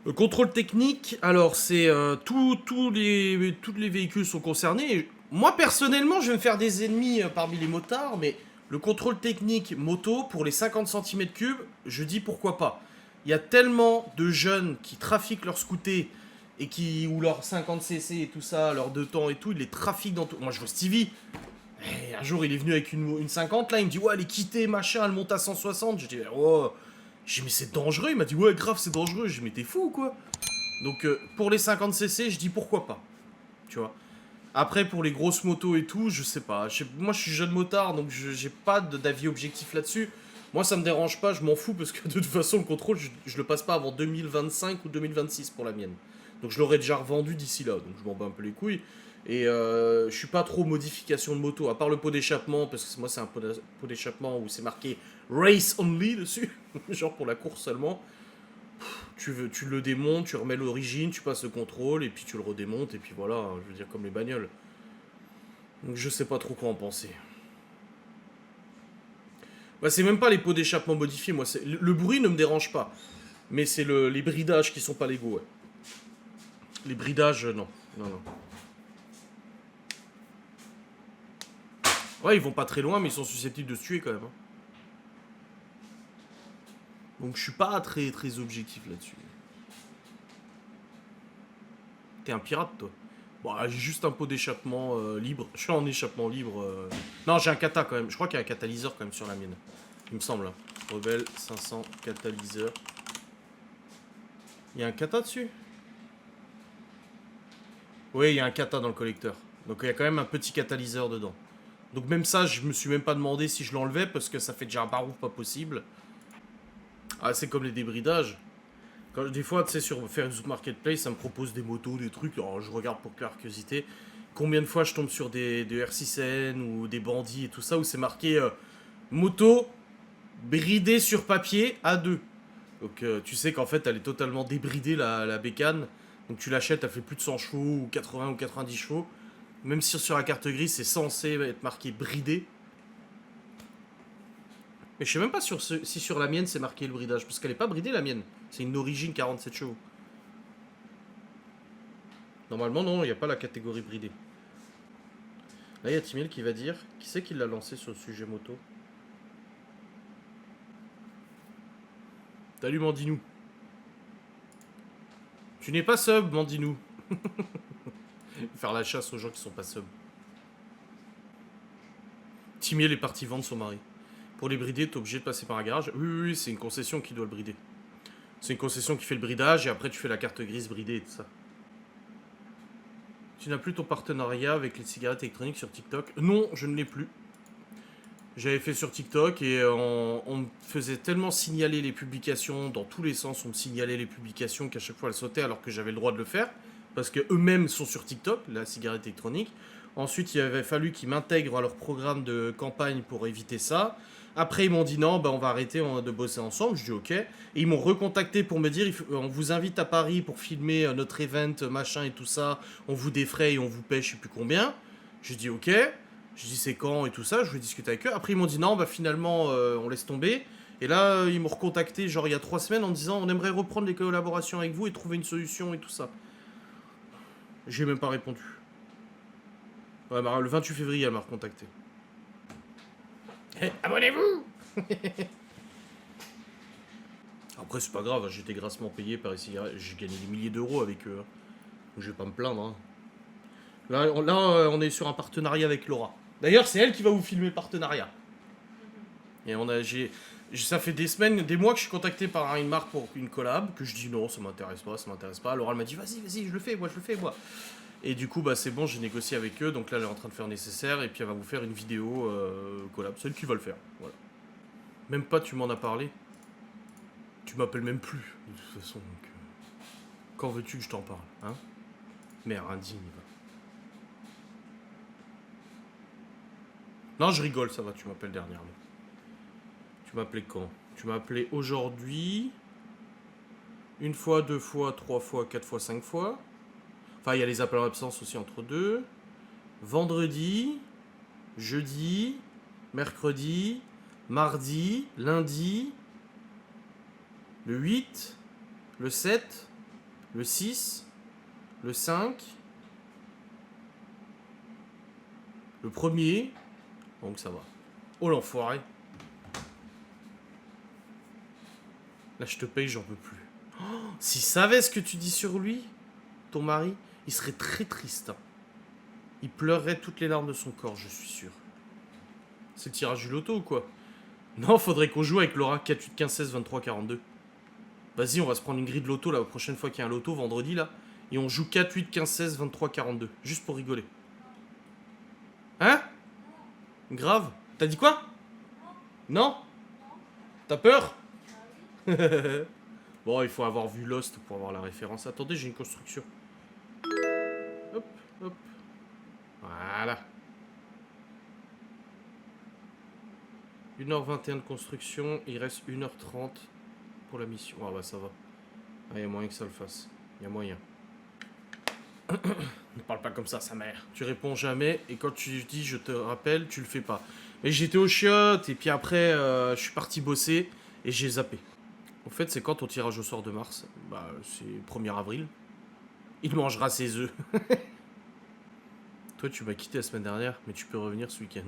Le contrôle technique, alors c'est tous les véhicules sont concernés. Moi personnellement, je vais me faire des ennemis parmi les motards, mais le contrôle technique moto pour les 50 cm3, je dis pourquoi pas. Il y a tellement de jeunes qui trafiquent leur scooter et qui ou leur 50 cc et tout ça, leur deux temps et tout, ils les trafiquent dans tout. Moi je vois Stevie. Et un jour il est venu avec une 50 là, il me dit ouais elle est quittée machin, elle monte à 160. Je dis oh, j'ai dit mais c'est dangereux. Il m'a dit ouais grave c'est dangereux. J'ai dit mais t'es fou ou quoi. Donc pour les 50 cc, je dis pourquoi pas, tu vois. Après pour les grosses motos et tout, je sais pas. Moi je suis jeune motard donc j'ai pas d'avis objectif là-dessus. Moi ça me dérange pas, je m'en fous parce que de toute façon le contrôle je le passe pas avant 2025 ou 2026 pour la mienne. Donc je l'aurais déjà revendu d'ici là, donc je m'en bats un peu les couilles. Et je suis pas trop modification de moto, à part le pot d'échappement, parce que moi c'est un pot d'échappement où c'est marqué Race Only dessus, genre pour la course seulement. Tu le démontes, tu remets l'origine, tu passes le contrôle, et puis tu le redémontes, et puis voilà, hein, je veux dire, comme les bagnoles. Donc je sais pas trop quoi en penser. Bah, c'est même pas les pots d'échappement modifiés, moi, le bruit ne me dérange pas. Mais c'est les bridages qui sont pas légaux, ouais. Les bridages, non. Non, non. Ouais, ils vont pas très loin, mais ils sont susceptibles de se tuer quand même, hein. Donc je suis pas très très objectif là-dessus. T'es un pirate, toi. Bon, j'ai juste un pot d'échappement libre. Je suis en échappement libre. Non, j'ai un kata quand même. Je crois qu'il y a un catalyseur quand même sur la mienne. Il me semble, hein. Rebelle 500 catalyseur. Il y a un kata dessus. Oui, il y a un kata dans le collecteur. Donc il y a quand même un petit catalyseur dedans. Donc même ça, je me suis même pas demandé si je l'enlevais parce que ça fait déjà un barouf pas possible. Ah, c'est comme les débridages. Des fois, tu sais, sur Facebook Marketplace, ça me propose des motos, des trucs. Alors, je regarde pour curiosité. Combien de fois je tombe sur des R6N ou des bandits et tout ça où c'est marqué moto bridée sur papier à 2. Donc, tu sais qu'en fait, elle est totalement débridée, la bécane. Donc, tu l'achètes, elle fait plus de 100 chevaux ou 80 ou 90 chevaux. Même si sur la carte grise, c'est censé être marqué bridé. Mais je sais même pas si sur la mienne c'est marqué le bridage. Parce qu'elle est pas bridée, la mienne. C'est une origine 47 chevaux. Normalement, non, il n'y a pas la catégorie bridée. Là, il y a Timil qui va dire qui c'est qui l'a lancé sur le sujet moto. Salut Mandinou. Tu n'es pas sub, Mandinou. Faire la chasse aux gens qui sont pas sub. Timiel est parti vendre son mari. Pour les brider, t'es obligé de passer par un garage. Oui, oui, oui, c'est une concession qui doit le brider. C'est une concession qui fait le bridage et après tu fais la carte grise bridée et tout ça. Tu n'as plus ton partenariat avec les cigarettes électroniques sur TikTok? Non, je ne l'ai plus. J'avais fait sur TikTok et on me faisait tellement signaler les publications dans tous les sens, on me signalait les publications qu'à chaque fois elles sautaient alors que j'avais le droit de le faire parce que eux-mêmes sont sur TikTok, la cigarette électronique. Ensuite, il avait fallu qu'ils m'intègrent à leur programme de campagne pour éviter ça. Après, ils m'ont dit non, bah, on va arrêter de bosser ensemble. Je dis ok. Et ils m'ont recontacté pour me dire on vous invite à Paris pour filmer notre event, machin et tout ça. On vous défraye, on vous paie, je sais plus combien. Je dis ok. Je dis c'est quand et tout ça, je voulais discuter avec eux. Après ils m'ont dit non, bah finalement on laisse tomber. Et là ils m'ont recontacté genre il y a 3 semaines en me disant on aimerait reprendre les collaborations avec vous et trouver une solution et tout ça. J'ai même pas répondu. Ouais, bah, le 28 février elle m'a recontacté. Abonnez-vous. Après c'est pas grave, j'étais grassement payé par les cigarettes, j'ai gagné des milliers d'euros avec eux. Donc je vais pas me plaindre. Hein. Là on est sur un partenariat avec Laura. D'ailleurs c'est elle qui va vous filmer le partenariat. Et ça fait des semaines, des mois que je suis contacté par une marque pour une collab, que je dis non, ça m'intéresse pas, ça m'intéresse pas. Alors elle m'a dit vas-y, vas-y, je le fais, moi, je le fais, moi. Et du coup, bah c'est bon, j'ai négocié avec eux, donc là elle est en train de faire le nécessaire, et puis elle va vous faire une vidéo collab, celle qui va le faire, voilà. Même pas tu m'en as parlé, tu m'appelles même plus, de toute façon, donc... Quand veux-tu que je t'en parle, hein? Mère indigne, va. Non, je rigole, ça va, tu m'appelles dernièrement. Tu m'as appelé quand? Tu m'as appelé aujourd'hui, une fois, deux fois, trois fois, quatre fois, cinq fois. Enfin, il y a les appels en absence aussi entre deux. Vendredi, jeudi, mercredi, mardi, lundi, le 8, le 7, Le 6. Le 5. Le premier. Donc ça va. Oh l'enfoiré. Là je te paye, j'en peux plus. Oh, s'il savait ce que tu dis sur lui, ton mari, il serait très triste. Hein. Il pleurerait toutes les larmes de son corps, je suis sûr. C'est le tirage du loto ou quoi? Non, faudrait qu'on joue avec Laura 4, 8, 15, 16, 23, 42. Vas-y, on va se prendre une grille de loto la prochaine fois qu'il y a un loto, vendredi là. Et on joue 4, 8, 15, 16, 23, 42. Juste pour rigoler. Hein? Grave? T'as dit quoi? Non? T'as peur? Bon, il faut avoir vu Lost pour avoir la référence. Attendez, j'ai une construction. Hop, hop. Voilà. 1h21 de construction, il reste 1h30 pour la mission. Ah bah ça va. Ah, il y a moyen que ça le fasse. Il y a moyen. Ne parle pas comme ça, sa mère. Tu réponds jamais, et quand tu dis je te rappelle, tu le fais pas. Mais j'étais au chiottes, et puis après, je suis parti bosser, et j'ai zappé. En fait, c'est quand ton tirage au sort de Mars? Bah, c'est 1er avril. Il mangera ses œufs. Toi, tu m'as quitté la semaine dernière, mais tu peux revenir ce week-end.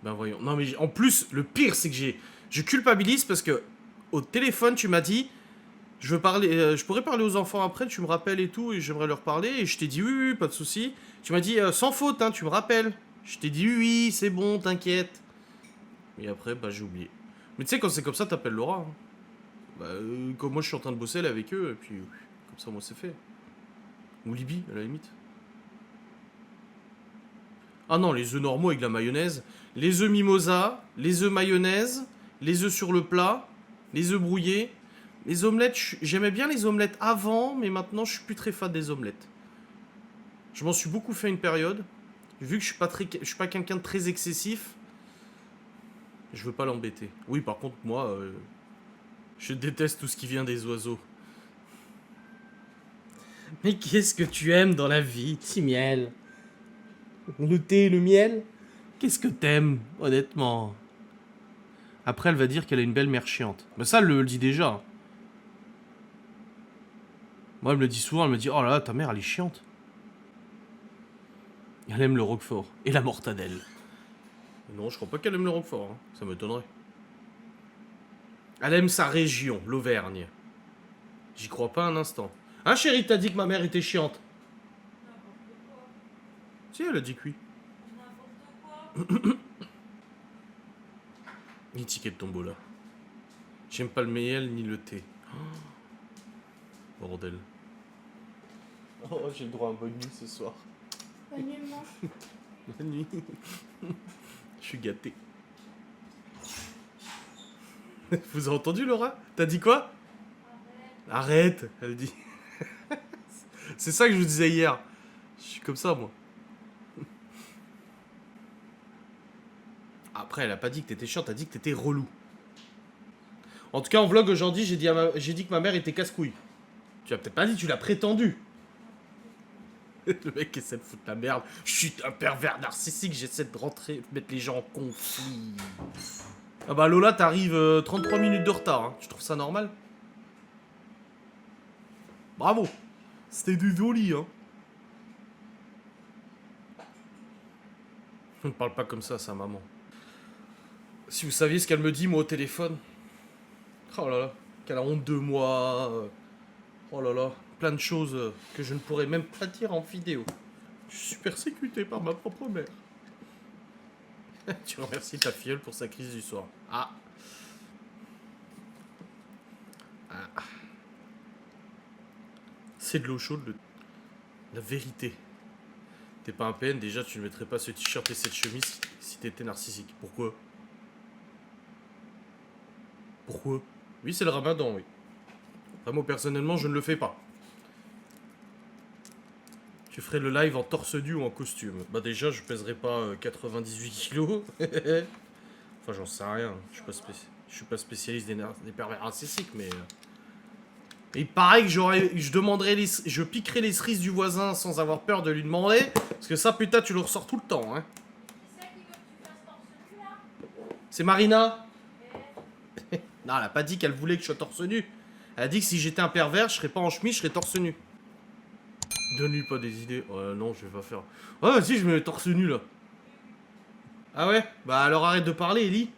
Ben voyons. Non, mais en plus, le pire, c'est que je culpabilise parce que au téléphone, tu m'as dit... Je veux parler, je pourrais parler aux enfants après, tu me rappelles et tout, et j'aimerais leur parler, et je t'ai dit oui, oui, pas de souci. Tu m'as dit sans faute, hein, tu me rappelles. Je t'ai dit oui, oui, c'est bon, t'inquiète. Et après, bah j'ai oublié. Mais tu sais, quand c'est comme ça, t'appelles Laura. Hein. Bah, comme moi je suis en train de bosser là avec eux, et puis comme ça, moi c'est fait. Ou Libye, à la limite. Ah non, les œufs normaux avec de la mayonnaise. Les œufs mimosa, les œufs mayonnaise, les œufs sur le plat, les œufs brouillés. Les omelettes, j'aimais bien les omelettes avant, mais maintenant je suis plus très fan des omelettes. Je m'en suis beaucoup fait une période. Vu que je suis pas quelqu'un de très excessif, je veux pas l'embêter. Oui, par contre, moi, je déteste tout ce qui vient des oiseaux. Mais qu'est-ce que tu aimes dans la vie, petit miel? Le thé, le miel? Qu'est-ce que t'aimes, honnêtement? Après, elle va dire qu'elle a une belle mère chiante. Mais ça, elle le dit déjà. Moi, elle me le dit souvent, elle me dit « Oh là là, ta mère, elle est chiante. » Elle aime le roquefort. Et la mortadelle. Non, je crois pas qu'elle aime le roquefort. Hein. Ça m'étonnerait. Elle aime sa région, l'Auvergne. J'y crois pas un instant. Hein, chérie, t'as dit que ma mère était chiante? Si, elle a dit que oui. Ni ticket de tombola. J'aime pas le miel ni le thé. Oh, bordel. Oh, j'ai le droit à une bonne nuit ce soir. Bonne nuit, maman. Bonne nuit. Je suis gâté. Vous avez entendu, Laura? T'as dit quoi? Arrête, elle dit. C'est ça que je vous disais hier. Je suis comme ça, moi. Après, elle a pas dit que t'étais chiante, elle a dit que t'étais relou. En tout cas, en vlog aujourd'hui, j'ai dit que ma mère était casse-couille. Tu l'as peut-être pas dit, tu l'as prétendu. Le mec essaie de foutre la merde. Je suis un pervers narcissique, j'essaie de rentrer, de mettre les gens en conflit. Ah bah Lola, t'arrives 33 minutes de retard. Hein. Tu trouves ça normal? Bravo. C'était du joli, hein. Ne parle pas comme ça à sa maman. Si vous saviez ce qu'elle me dit, moi, au téléphone. Oh là là, qu'elle a honte de moi. Oh là là, plein de choses que je ne pourrais même pas dire en vidéo. Je suis persécuté par ma propre mère. Tu remercies ta filleule pour sa crise du soir. Ah. Ah. C'est de l'eau chaude, la vérité. T'es pas un PN, déjà tu ne mettrais pas ce t-shirt et cette chemise si t'étais narcissique. Pourquoi? Pourquoi? Oui, c'est le ramadan, oui. Après, moi, personnellement, je ne le fais pas. Tu ferais le live en torse nu ou en costume? Bah déjà, je pèserais pas 98 kilos. Enfin, j'en sais rien. Je suis pas spécialiste des pervers narcissiques, mais... Il paraît que je piquerais les cerises du voisin sans avoir peur de lui demander. Parce que ça, putain, tu le ressors tout le temps, hein. C'est ça qui veut que tu fasses torse nu, là? C'est Marina. Non, elle a pas dit qu'elle voulait que je sois torse nu. Elle a dit que si j'étais un pervers, je serais pas en chemise, je serais torse nu. Donne-lui pas des idées. Non, je vais pas faire. Oh, vas-y, je me mets torse nu là. Ah ouais? Bah alors arrête de parler, Ellie.